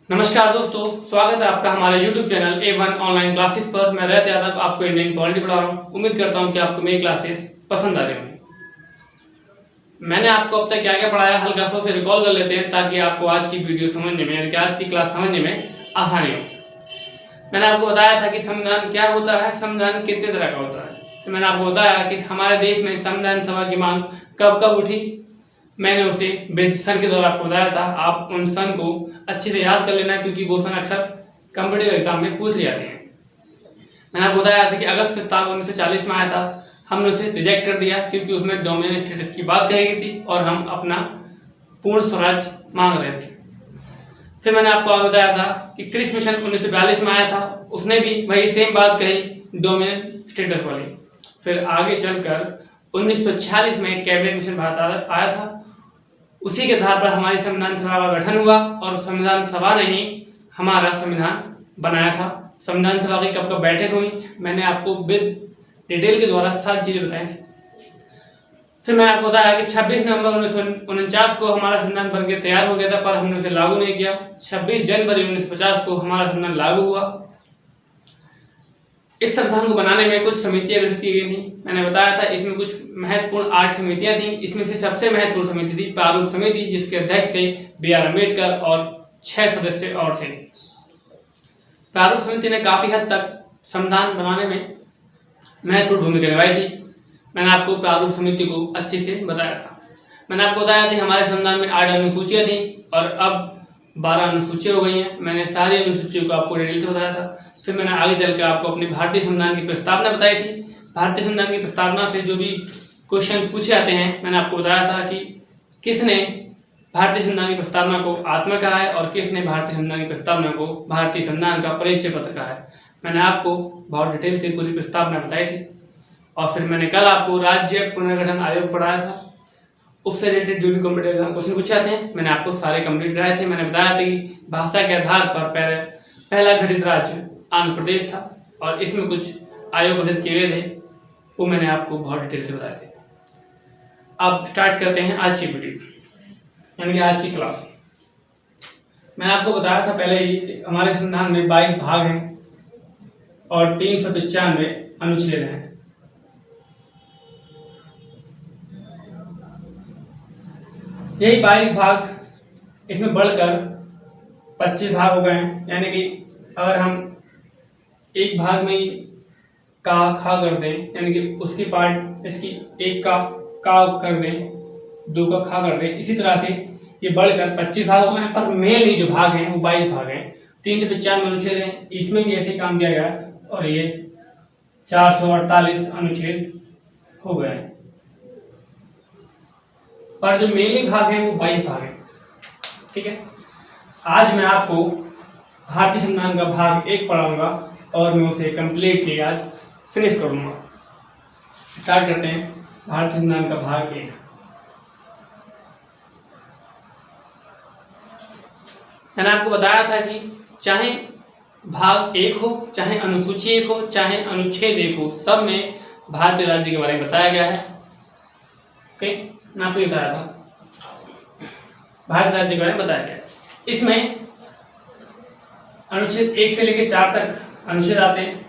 नमस्कार दोस्तों, स्वागत है आपका हमारे YouTube channel A1 online classes पर। मैं रैत यादव आपको इंडियन पॉलिटी पढ़ा रहा हूँ। उम्मीद करता हूँ कि आपको मेरी क्लासेस पसंद आ रही होंगी। मैंने आपको अब तक क्या क्या पढ़ाया, हल्का सा उसे रिकॉल कर लेते हैं ताकि आपको आज की वीडियो समझने में यानी कि आज की क्लास समझने में आसानी हो। मैंने आपको बताया था कि संविधान क्या होता है, संविधान कितने तरह का होता है। तो मैंने आपको बताया कि हमारे देश में संविधान सभा की मांग कब कब उठी। मैंने उसे बेसिक सन के दौरान आपको बताया था। आप उन सन को अच्छे से याद कर लेना क्योंकि वो सन अक्सर कॉम्पिटिटिव एग्जाम में पूछ लिए जाते हैं। मैंने आपको बताया था कि अगस्त प्रस्ताव 1940 में आया था। हमने उसे रिजेक्ट कर दिया क्योंकि उसमें डोमिनियन स्टेटस की बात कही गई थी और हम अपना पूर्ण स्वराज मांग रहे थे। फिर मैंने आपको आगे बताया था कि क्रिस मिशन 1942 में आया था। उसने भी वही सेम बात कही, डोमिनियन स्टेटस वाली। फिर आगे चलकर 1946 में कैबिनेट मिशन भारत आया था। उसी के आधार पर हमारी संविधान सभा का गठन हुआ और संविधान सभा ने ही हमारा संविधान बनाया था। संविधान सभा की कब कब बैठक हुई, मैंने आपको विद डिटेल के द्वारा सारी चीजें बताई थी। फिर मैंने आपको बताया कि 26 नवंबर 1949 को हमारा संविधान बनकर तैयार हो गया था, पर हमने उसे लागू नहीं किया। 26 जनवरी 1950 को हमारा संविधान लागू हुआ। इस संविधान को बनाने में कुछ समितियां गठित की गई थी। मैंने बताया था इसमें कुछ महत्वपूर्ण 8 समितियां थी। इसमें से सबसे महत्वपूर्ण समिति थी प्रारूप समिति, जिसके अध्यक्ष थे B.R. अम्बेडकर और 6 सदस्य और थे। प्रारूप समिति ने काफी हद तक संविधान बनाने में महत्वपूर्ण भूमिका निभाई थी। मैंने आपको प्रारूप समिति को अच्छे से बताया था। मैंने आपको बताया था हमारे संविधान में 8 अनुसूचियां थी और अब 12 अनुसूचियां हो गई हैं। मैंने सारी अनुसूचियों को आपको डिटेल से बताया था। फिर मैंने आगे चलकर आपको अपनी भारतीय संविधान की प्रस्तावना बताई थी। भारतीय संविधान की प्रस्तावना से जो भी क्वेश्चन पूछे जाते हैं, मैंने आपको बताया था कि किसने भारतीय संविधान की प्रस्तावना को आत्मा कहा है और किसने भारतीय संविधान की प्रस्तावना को भारतीय संविधान का परिचय पत्र कहा है। मैंने आपको बहुत डिटेल से पूरी प्रस्तावना बताई थी। और फिर मैंने कल आपको राज्य पुनर्गठन आयोग पढ़ाया था। उससे रिलेटेड जो भी कॉम्पिटिटिव एग्जाम क्वेश्चन पूछे जाते हैं, मैंने आपको सारे कंप्लीट कराए थे। मैंने बताया था कि भाषा के आधार पर पहला गठित राज्य आंध्र प्रदेश था और इसमें कुछ आयोग गठित किए गए थे, वो मैंने आपको बहुत डिटेल से बताए थे। अब स्टार्ट करते हैं आज की वीडियो यानी कि आज की क्लास। मैंने आपको बताया था पहले ही हमारे संविधान में 22 भाग हैं और 395 अनुच्छेद हैं। यही 22 भाग इसमें बढ़कर 25 भाग हो गए हैं। यानी कि अगर हम एक भाग में ही का खा कर दें, यानी कि उसकी पार्ट इसकी एक का कर दें, 2 का खा कर दें, इसी तरह से ये बढ़कर 25 भाग हो गए हैं। पर मेनली जो भाग हैं वो 22 भाग हैं। 395 अनुच्छेद हैं, इसमें भी ऐसे ही काम किया गया और ये 448 अनुच्छेद हो गए हैं। पर जो मेनली भाग हैं वो 22 भाग हैं। ठीक है, आज मैं आपको भारतीय संविधान का भाग 1 पढ़ाऊंगा और मैं उसे कंप्लीटली आज फिनिश करूंगा। स्टार्ट करते हैं भारतीय संविधान का भाग 1। मैंने आपको बताया था कि चाहे भाग 1 हो, चाहे अनुसूची 1 हो, चाहे अनुच्छेद 1 हो, सब में भारतीय राज्य के बारे में बताया गया है। ओके, मैं आपको बताया था भारत राज्य के बारे में बताया गया। इसमें अनुच्छेद 1 से लेकर 4 तक अनुच्छेद आते हैं।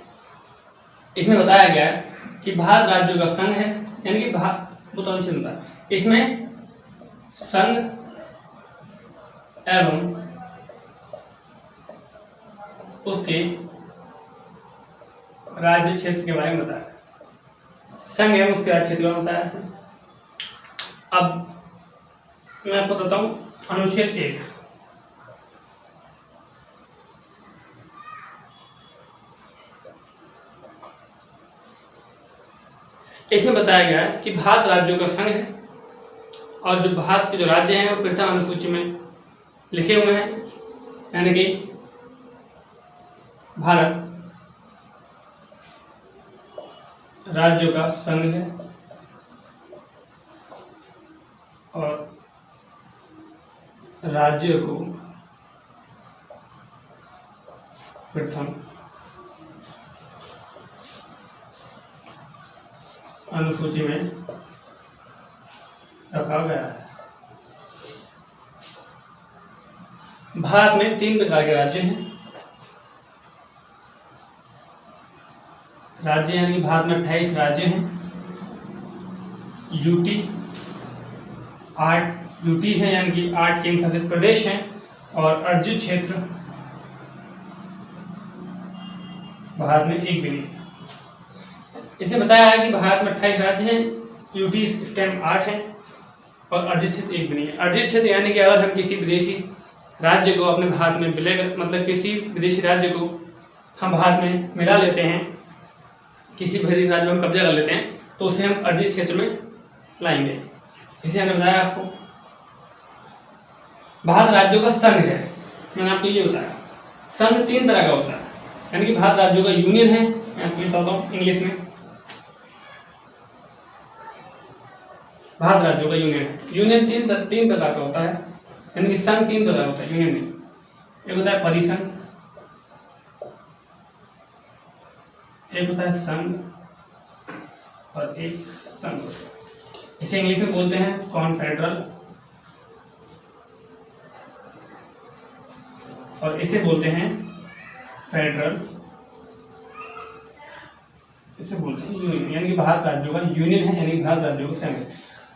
इसमें बताया गया है कि भारत राज्यों का संघ है, यानी कि वो तो अनुच्छेद होता है। इसमें संघ एवं उसके राज्य क्षेत्र के बारे में बताया। संघ एवं उसके राज्य क्षेत्र के बारे में बताया। अब मैं आपको बताता हूं अनुच्छेद 1। इसमें बताया गया है कि भारत राज्यों का संघ है और जो भारत के जो राज्य हैं वो प्रथम अनुसूची में लिखे हुए हैं, यानी कि भारत राज्यों का संघ है और राज्यों को प्रथम अनुसूची में रखा गया है। भारत में 3 प्रकार के राज्य हैं। राज्य यानी कि भारत में 28 राज्य हैं। यूटी 8 यूटी है यानी कि 8 केंद्र शासित प्रदेश हैं और अर्जित क्षेत्र भारत में एक भी नहीं। इसे बताया है कि भारत में 28 राज्य हैं, यूटी स्टेम 8 है और अर्जित क्षेत्र एक भी नहीं है। अर्जित क्षेत्र यानी कि अगर हम किसी विदेशी राज्य को अपने भारत में विलय मतलब किसी विदेशी राज्य को हम भारत में मिला लेते हैं, किसी विदेशी राज्य में हम कब्जा कर लेते हैं, तो उसे हम अर्जित क्षेत्र में लाएंगे। इसे हमने बताया आपको। भारत राज्यों का संघ है, मैंने आपको ये बताया। संघ 3 तरह का होता है, यानी कि भारत राज्यों का यूनियन है, मैं आपको बताता हूँ इंग्लिश में। भारत राज्यों का यूनियन है। यूनियन तीन प्रकार का होता है, यानी कि संघ 3 प्रकार होता है यूनियन में। एक होता है परिसंघ, एक होता है संघ और एक संघ। इसे इंग्लिश में बोलते हैं कॉन्फेडरल और इसे बोलते हैं फेडरल। इसे बोलते हैं यूनियन, यानी कि भारत राज्यों का यूनियन है, यानी कि भारत राज्यों का संघ।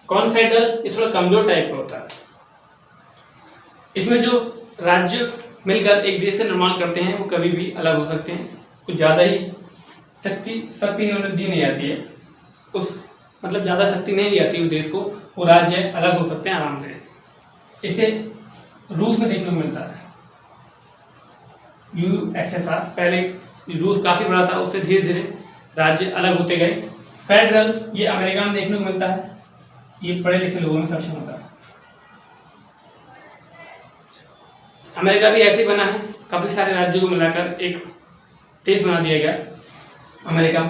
कॉन्फेडरल ये थोड़ा कमजोर टाइप का होता है। इसमें जो राज्य मिलकर एक देश का निर्माण करते हैं वो कभी भी अलग हो सकते हैं। कुछ ज़्यादा ही शक्ति इन्होंने दी नहीं आती है, उस मतलब ज़्यादा शक्ति नहीं दी आती उस देश को, वो राज्य अलग हो सकते हैं आराम से। इसे रूस में देखने को मिलता है। यूएसएसआर, पहले रूस काफ़ी बड़ा था, उससे धीरे धीरे राज्य अलग होते गए। फेडरल ये अमेरिका में देखने को मिलता है, ये पढ़े लिखे लोगों में सक्षम होता है। अमेरिका भी ऐसे ही बना है, काफ़ी सारे राज्यों को मिलाकर एक देश बना दिया गया अमेरिका।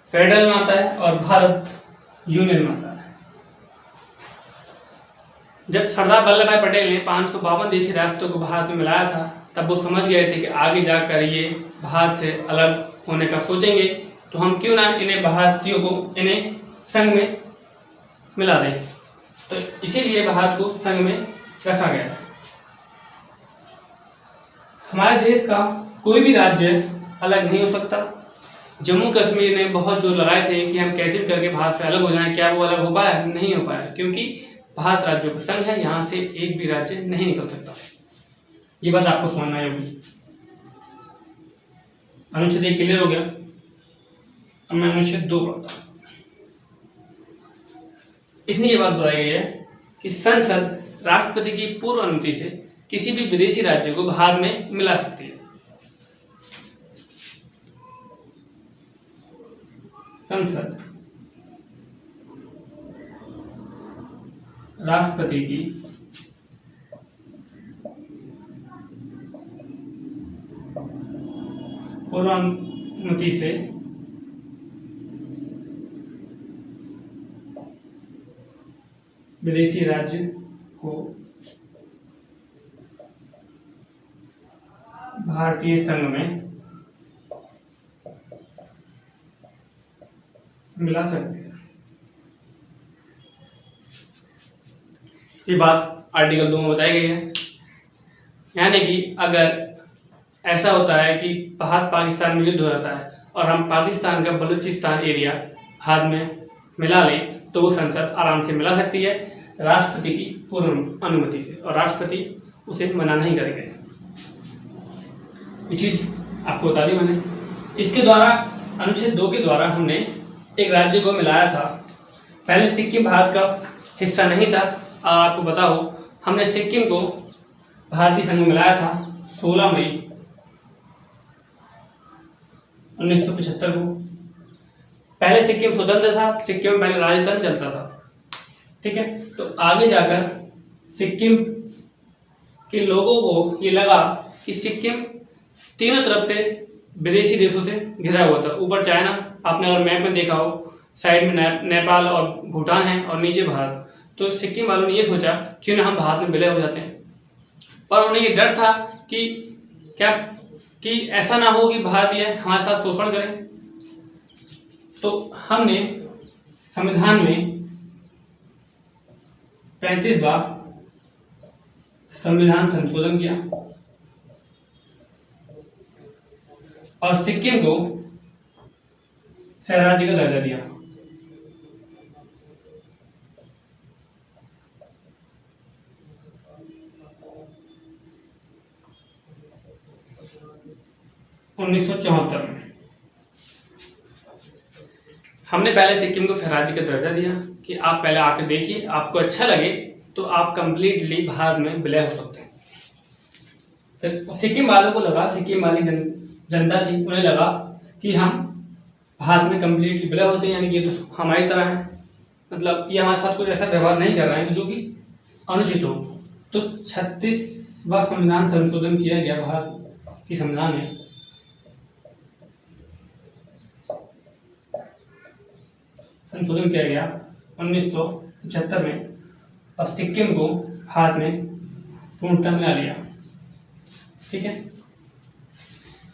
फेडरल में आता है और भारत यूनियन में आता है। जब सरदार वल्लभ भाई पटेल ने 552 देशी रियासतों को भारत में मिलाया था, तब वो समझ गए थे कि आगे जाकर ये भारत से अलग होने का सोचेंगे, तो हम क्यों ना इन्हें भारतीयों को इन्हें संघ में मिला दें। तो इसीलिए भारत को संघ में रखा गया। हमारे देश का कोई भी राज्य अलग नहीं हो सकता। जम्मू कश्मीर ने बहुत जोर लगाए थे कि हम कैसे भी करके भारत से अलग हो जाएं, क्या वो अलग हो पाया? नहीं हो पाया, क्योंकि भारत राज्यों का संघ है, यहाँ से एक भी राज्य नहीं निकल सकता। ये बात आपको समझना होगी। अनुच्छेद 1 क्लियर हो गया। अब मैं अनुच्छेद 2 पढ़ता हूँ। इसमें ये बात बताई गई है कि संसद राष्ट्रपति की पूर्व अनुमति से किसी भी विदेशी राज्य को भारत में मिला सकती है। संसद राष्ट्रपति की पूर्व अनुमति से विदेशी राज्य को भारतीय संघ में मिला सकते हैं। ये बात आर्टिकल 2 में बताई गई है। यानी कि अगर ऐसा होता है कि भारत पाकिस्तान में युद्ध हो जाता है और हम पाकिस्तान का बलूचिस्तान एरिया भारत में मिला लें, तो वो संसद आराम से मिला सकती है राष्ट्रपति की पूर्व अनुमति से, और राष्ट्रपति उसे मना नहीं करेंगे। ये चीज आपको बता दी मैंने। इसके द्वारा अनुच्छेद 2 के द्वारा हमने एक राज्य को मिलाया था। पहले सिक्किम भारत का हिस्सा नहीं था, और आपको बताओ हमने सिक्किम को भारतीय संघ में मिलाया था 16 मई 1975 को। पहले सिक्किम स्वतंत्र था, सिक्किम में पहले राजतंत्र चलता था, ठीक है। तो आगे जाकर सिक्किम के लोगों को ये लगा कि सिक्किम तीनों तरफ से विदेशी देशों से घिरा हुआ था। ऊपर चाइना, आपने अगर मैप में देखा हो, साइड में नेपाल और भूटान है और नीचे भारत। तो सिक्किम वालों ने ये सोचा क्यों ना हम भारत में विलय हो जाते हैं, और उन्हें ये डर था कि क्या कि ऐसा ना हो कि भारतीय हमारे साथ शोषण करें। तो हमने संविधान में 35वां संविधान संशोधन किया और सिक्किम को सहराज्य का दर्जा दिया। उन्नीस सौ चौहत्तर में हमने पहले सिक्किम को सहराज्य का दर्जा दिया कि आप पहले आकर देखिए, आपको अच्छा लगे तो आप कंप्लीटली भारत में विलय हो सकते हैं। फिर सिक्किम वालों को लगा, सिक्किम वाली जनता थी, उन्हें लगा कि हम भारत में कंप्लीटली विलय होते हैं, यानी कि ये तो हमारी तरह है, मतलब ये हमारे साथ कोई ऐसा व्यवहार नहीं कर रहा है जो कि अनुचित हो। तो 36वां संविधान संशोधन किया गया भारत की संविधान में। संशोधन किया गया 1975 में और सिक्किम को भारत में पूर्णतः मिला लिया। ठीक है,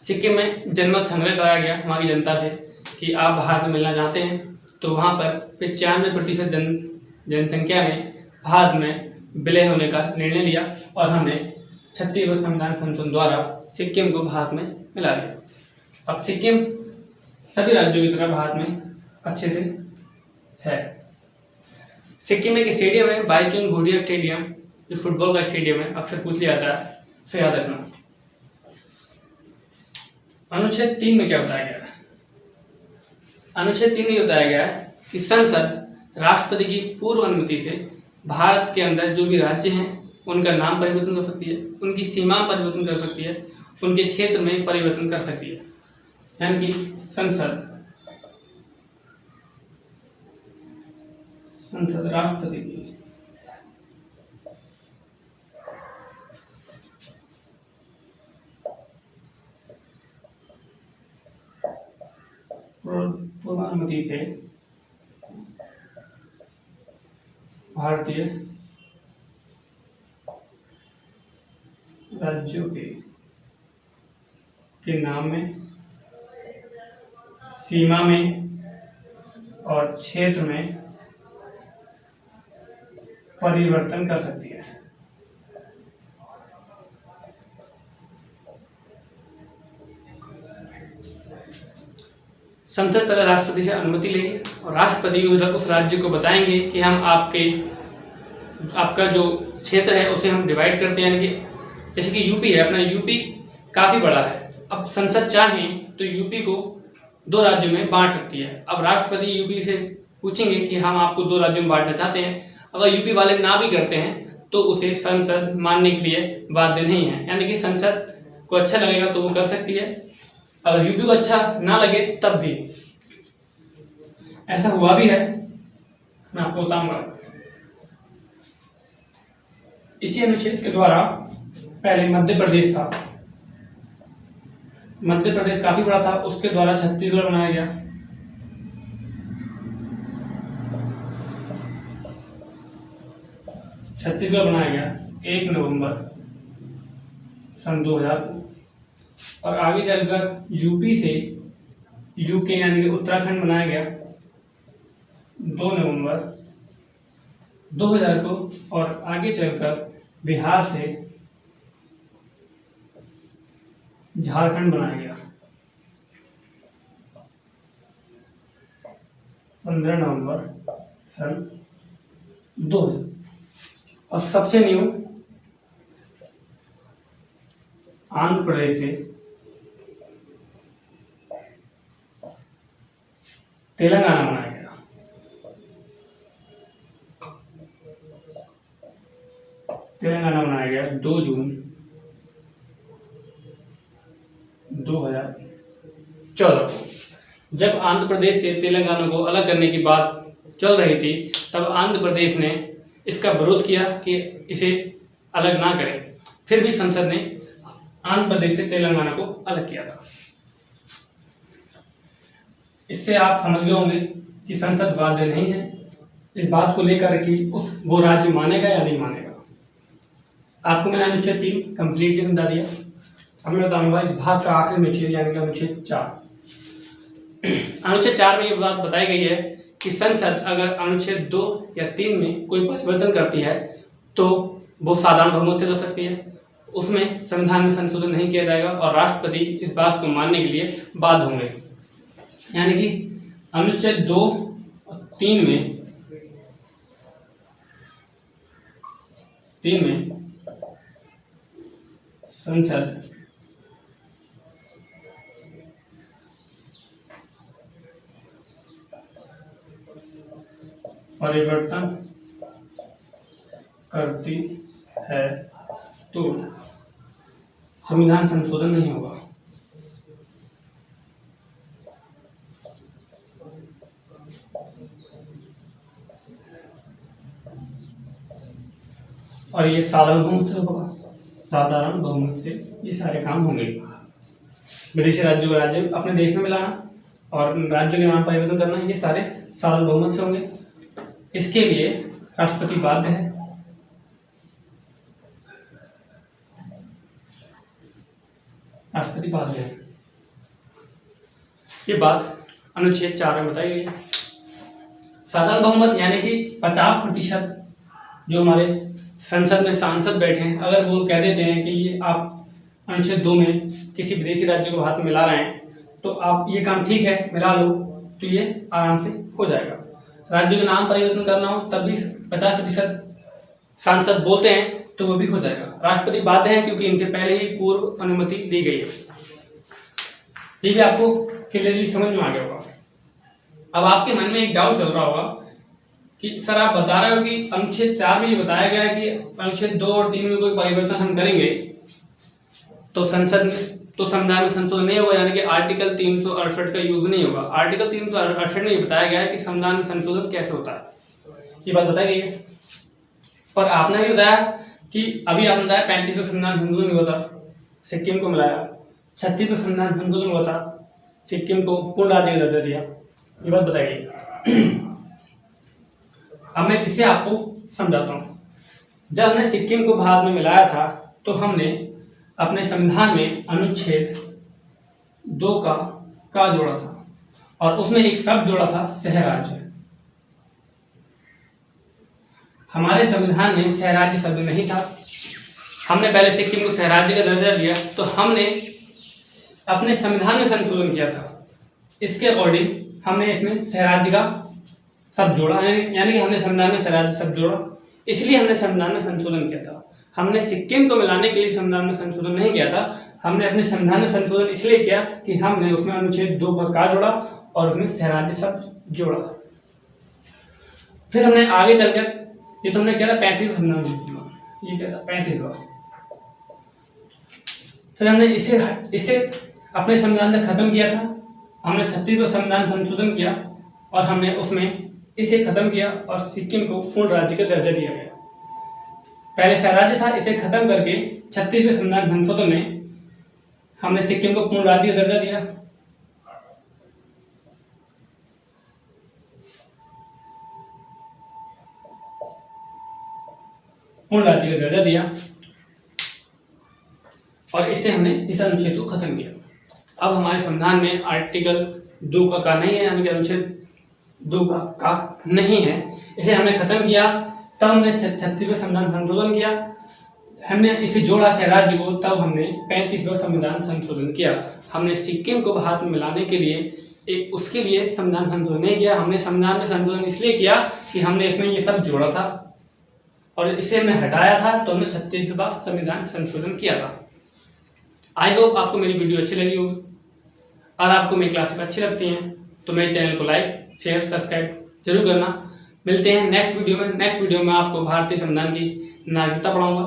सिक्किम में जनमत संग्रह कराया गया वहाँ की जनता से कि आप भारत में मिलना चाहते हैं, तो वहाँ पर 95% जनसंख्या ने भारत में विलय होने का निर्णय लिया और हमने 36वें संविधान संशोधन द्वारा सिक्किम को भारत में मिला लिया। अब सिक्किम सभी राज्यों की तरह भारत में अच्छे से है। सिक्किम में एक स्टेडियम है, बाईचुंग भूटिया स्टेडियम, जो फुटबॉल का स्टेडियम है, अक्सर पूछ लिया जाता है, उसे याद रखना। अनुच्छेद 3 में क्या बताया गया है? अनुच्छेद 3 में बताया गया है कि संसद राष्ट्रपति की पूर्व अनुमति से भारत के अंदर जो भी राज्य हैं उनका नाम परिवर्तन कर सकती है, उनकी सीमा परिवर्तन कर सकती है, उनके क्षेत्र में परिवर्तन कर सकती है, यानी कि संसद राष्ट्रपति की पूर्व अनुमति से भारतीय राज्यों के नाम में, सीमा में और क्षेत्र में परिवर्तन कर सकती है। संसद पहले राष्ट्रपति से अनुमति लेगी और राष्ट्रपति उस राज्य को बताएंगे कि हम आपका जो क्षेत्र है उसे हम डिवाइड करते हैं, यानी कि जैसे कि यूपी है, अपना यूपी काफ़ी बड़ा है। अब संसद चाहें तो यूपी को 2 राज्यों में बांट सकती है। अब राष्ट्रपति यूपी से पूछेंगे कि हम आपको 2 राज्यों में बांटना चाहते हैं, अगर यूपी वाले ना भी करते हैं तो उसे संसद मानने के लिए बाध्य नहीं है, यानी कि संसद को अच्छा लगेगा तो वो कर सकती है, अगर यूपी को अच्छा ना लगे तब भी। ऐसा हुआ भी है, मैं आपको बताऊंगा। इसी अनुच्छेद के द्वारा पहले मध्य प्रदेश था, मध्य प्रदेश काफी बड़ा था, उसके द्वारा छत्तीसगढ़ बनाया गया। छत्तीसगढ़ बनाया गया 1 नवंबर सन 2000 को और आगे चलकर यूपी से यूके यानी कि उत्तराखंड बनाया गया 2 नवंबर 2000 को और आगे चलकर बिहार से झारखंड बनाया गया 15 नवंबर सन 2000 और सबसे न्यू आंध्र प्रदेश से तेलंगाना बनाया गया। तेलंगाना बनाया गया 2 जून 2014 को। जब आंध्र प्रदेश से तेलंगाना को अलग करने की बात चल रही थी तब आंध्र प्रदेश ने इसका विरोध किया कि इसे अलग ना करें, फिर भी संसद ने आंध्र प्रदेश से तेलंगाना को अलग किया था। इससे आप समझ गए होंगे कि संसद बाध्य नहीं है इस बात को लेकर कि वो राज्य मानेगा या नहीं मानेगा। आपको मैंने अनुच्छेद 3 कंप्लीटली समझा दिया। अब मैं बताऊंगा इस भाग का आखिरी अनुच्छेद यानी कि अनुच्छेद 4। अनुच्छेद 4 में ये बात बताई गई है कि संसद अगर अनुच्छेद 2 या 3 में कोई परिवर्तन करती है तो वो साधारण बहुमत से हो सकती है, उसमें संविधान में संशोधन नहीं किया जाएगा और राष्ट्रपति इस बात को मानने के लिए बाध्य होंगे। यानी कि अनुच्छेद 2 और 3 में संसद परिवर्तन करती है तो संविधान संशोधन नहीं होगा। और ये साधारण बहुमत से होगा, साधारण बहुमत से ये सारे काम होंगे। विदेशी राज्यों को राज्य अपने देश में मिलाना और राज्यों के नाम परिवर्तन करना, ये सारे साधारण बहुमत से होंगे। इसके लिए राष्ट्रपति बाध्य है। राष्ट्रपति बाध्य है, ये बात अनुच्छेद 4 में बताई गई है। साधारण बहुमत यानी कि 50% जो हमारे संसद में सांसद बैठे हैं, अगर वो कह देते हैं कि ये आप अनुच्छेद 2 में किसी विदेशी राज्य को हाथ में मिला रहे हैं तो आप ये काम ठीक है मिला लो, तो ये आराम से हो जाएगा। राज्य के नाम परिवर्तन करना हो तब भी 50% सांसद बोलते हैं तो वो भी हो जाएगा। राष्ट्रपति बाध्य है क्योंकि इनसे पहले ही पूर्व अनुमति दी गई है। ये भी आपको क्लियरली समझ में आ गया होगा। अब आपके मन में एक डाउट चल रहा होगा कि सर आप बता रहे हो कि अनुच्छेद 4 में ये बताया गया है कि अनुच्छेद 2 और 3 में कोई परिवर्तन हम करेंगे तो संविधान में संशोधन नहीं होगा, यानी कि आर्टिकल 368 का यूज नहीं होगा। आर्टिकल 368 में ये बताया गया है कि संविधान में संशोधन कैसे होता है, ये बात बताई गई है। पर आपने भी बताया कि अभी आपने बताया 35 में संविधान संशोधन हुआ था, सिक्किम को मिलाया, 36 में संविधान संशोधन हुआ था, सिक्किम को पूर्ण राज्य का दर्जा दिया, ये बात बताई गई। अब मैं इसे आपको समझाता हूँ। जब हमने सिक्किम को भारत में मिलाया था तो हमने अपने संविधान में अनुच्छेद 2 का जोड़ा था और उसमें एक शब्द जोड़ा था सहराज्य। हमारे संविधान में सहराज्य शब्द नहीं था। हमने पहले सिक्किम को सहराज्य का दर्जा दिया तो हमने अपने संविधान में संशोधन किया था। इसके अकॉर्डिंग हमने इसमें सहराज्य का शब्द जोड़ा, यानी कि हमने संविधान में सहराज्य शब्द जोड़ा, इसलिए हमने संविधान में संशोधन किया था। हमने सिक्किम को मिलाने के लिए संविधान में संशोधन नहीं किया था। हमने अपने संविधान में संशोधन इसलिए किया कि हमने उसमें अनुच्छेद 2 का जोड़ा और उसमें सहराज्य शब्द जोड़ा। फिर हमने आगे चलकर ये तो हमने क्या था 35 संविधान, ये क्या था 35वां। फिर हमने इसे अपने संविधान तक खत्म किया था। हमने 36वां संविधान संशोधन किया और हमने उसमें इसे खत्म किया और सिक्किम को पूर्ण राज्य का दर्जा दिया गया। पहले सहराज्य था, इसे खत्म करके 36वें संविधान संशोधन में हमने सिक्किम को पूर्ण राज्य का दर्जा दिया। पूर्ण राज्य का दर्जा दिया और इससे हमने इस अनुच्छेद को खत्म किया। अब हमारे संविधान में आर्टिकल 2 का नहीं है, यानी कि अनुच्छेद 2 का नहीं है, इसे हमने खत्म किया। तब हमने 36वें संविधान संशोधन किया, हमने इसे जोड़ा सहराज्य को, तब हमने 35वां संविधान संशोधन किया। हमने सिक्किम को भारत में मिलाने के लिए उसके लिए संविधान संशोधन नहीं किया। हमने संविधान में संशोधन इसलिए किया कि हमने इसमें ये सब जोड़ा था और इसे हमने हटाया था, तो हमने 36वां संविधान संशोधन किया था। आई होप आपको मेरी वीडियो अच्छी लगी होगी। और आपको मेरी क्लासेस अच्छी लगती हैं तो मेरे चैनल को लाइक शेयर सब्सक्राइब जरूर करना। मिलते हैं नेक्स्ट वीडियो में। नेक्स्ट वीडियो में आपको भारतीय संविधान की नागरिकता पढ़ाऊंगा,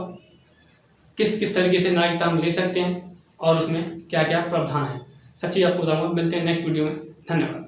किस तरीके से नागरिकता हम ले सकते हैं और उसमें क्या क्या प्रावधान है, सब चीज़ आपको बताऊंगा। मिलते हैं नेक्स्ट वीडियो में। धन्यवाद।